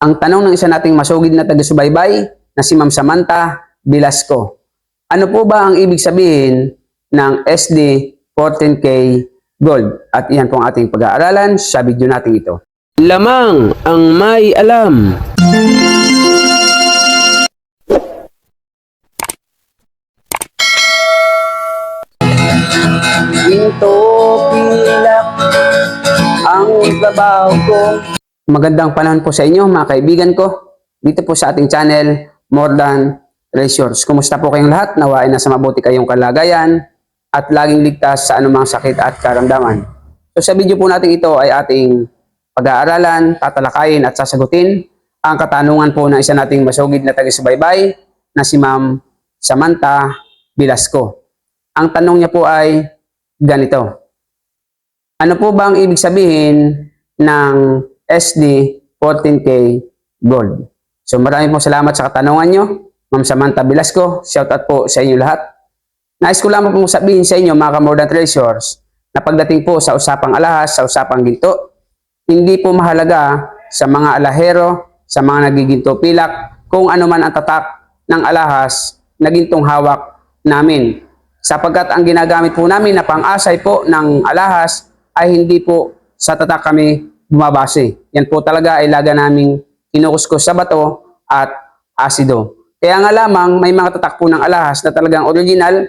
Ang tanong ng isa nating masugid na taga-subaybay na si Ma'am Samantha Velasco. Ano po ba ang ibig sabihin ng SD 14K Gold? At iyan po ang ating pag-aaralan sa video natin ito. Lamang ang may alam. Ginto pilak ang trabaho ko. Magandang panahon po sa inyo mga kaibigan ko. Dito po sa ating channel, More Than Treasures. Kumusta po kayong lahat? Nawain na sa mabuti kayong kalagayan at laging ligtas sa anumang sakit at karamdaman. So sa video po natin ito ay ating pag-aaralan, tatalakayin at sasagutin ang katanungan po ng isa nating masugid na taga-subaybay na si Ma'am Samantha Velasco. Ang tanong niya po ay ganito. Ano po ba ang ibig sabihin ng SD 14K Gold? So maraming po salamat sa katanungan nyo, Ma'am Samantha Velasco. Shoutout po sa inyo lahat. Nais ko lamang pong sabihin sa inyo mga ka-More Than Treasures na pagdating po sa usapang alahas, sa usapang ginto, hindi po mahalaga sa mga alahero, sa mga nagiginto pilak, kung ano man ang tatak ng alahas na gintong hawak namin. Sapagkat ang ginagamit po namin na pang-asay po ng alahas ay hindi po sa tatak kami bumabase. Yan po talaga ay laga naming kinukuskus sa bato at asido. Kaya nga lamang may mga tatak po ng alahas na talagang original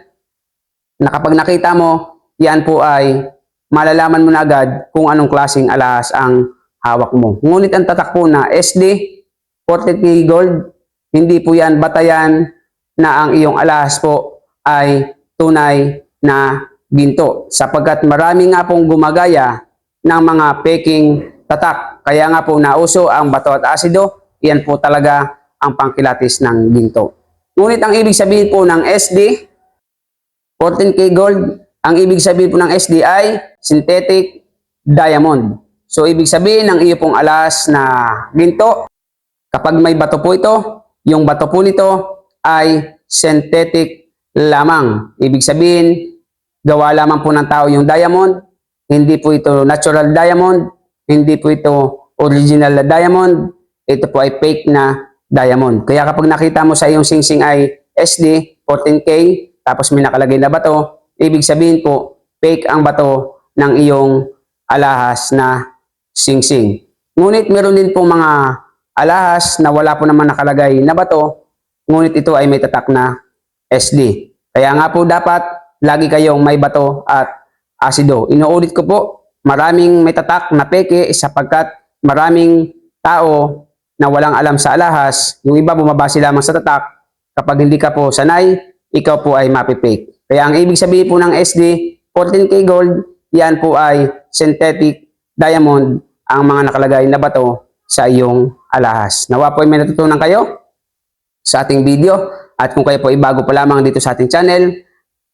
na kapag nakita mo, yan po ay malalaman mo na agad kung anong klaseng alahas ang hawak mo. Ngunit ang tatak po na SD 14K Gold, hindi po yan batayan na ang iyong alahas po ay tunay na ginto. Sapagkat marami nga pong gumagaya ng mga peking tatak. Kaya nga po nauso ang bato at asido, yan po talaga ang pangkilatis ng ginto. Ngunit ang ibig sabihin po ng SD 14K Gold, ang ibig sabihin po ng SD ay synthetic diamond. So ibig sabihin ng iyo pong alahas na ginto, kapag may bato po ito, yung bato po nito ay synthetic lamang. Ibig sabihin, gawa lamang po ng tao yung diamond, hindi po ito natural diamond, hindi po ito original na diamond, ito po ay fake na diamond. Kaya kapag nakita mo sa iyong singsing ay SD 14K, tapos may nakalagay na bato, ibig sabihin po, fake ang bato ng iyong alahas na singsing. Ngunit meron din po mga alahas na wala po naman nakalagay na bato, ngunit ito ay may tatak na SD. Kaya nga po dapat lagi kayong may bato at asido. Inuulit ko po, maraming may tatak na peke sapagkat maraming tao na walang alam sa alahas. Yung iba bumabase lamang sa tatak. Kapag hindi ka po sanay, ikaw po ay mapipake. Kaya ang ibig sabihin po ng SD 14K Gold, yan po ay synthetic diamond ang mga nakalagay na bato sa iyong alahas. Nawa po ay may natutunan kayo sa ating video. At kung kayo po ay bago pa lamang dito sa ating channel,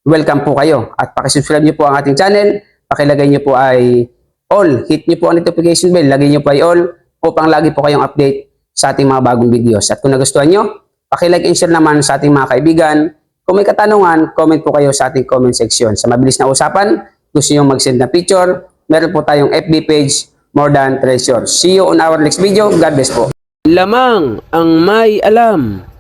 welcome po kayo. At pakisubscribe nyo po ang ating channel. Pakilagay nyo po ay all. Hit nyo po ang notification bell. Lagay nyo po ay all upang lagi po kayong update sa ating mga bagong videos. At kung nagustuhan nyo, pakilike and share naman sa ating mga kaibigan. Kung may katanungan, comment po kayo sa ating comment section. Sa mabilis na usapan, gusto nyo mag-send na picture, meron po tayong FB page, More Than Treasures. See you on our next video. God bless po. Lamang ang may alam.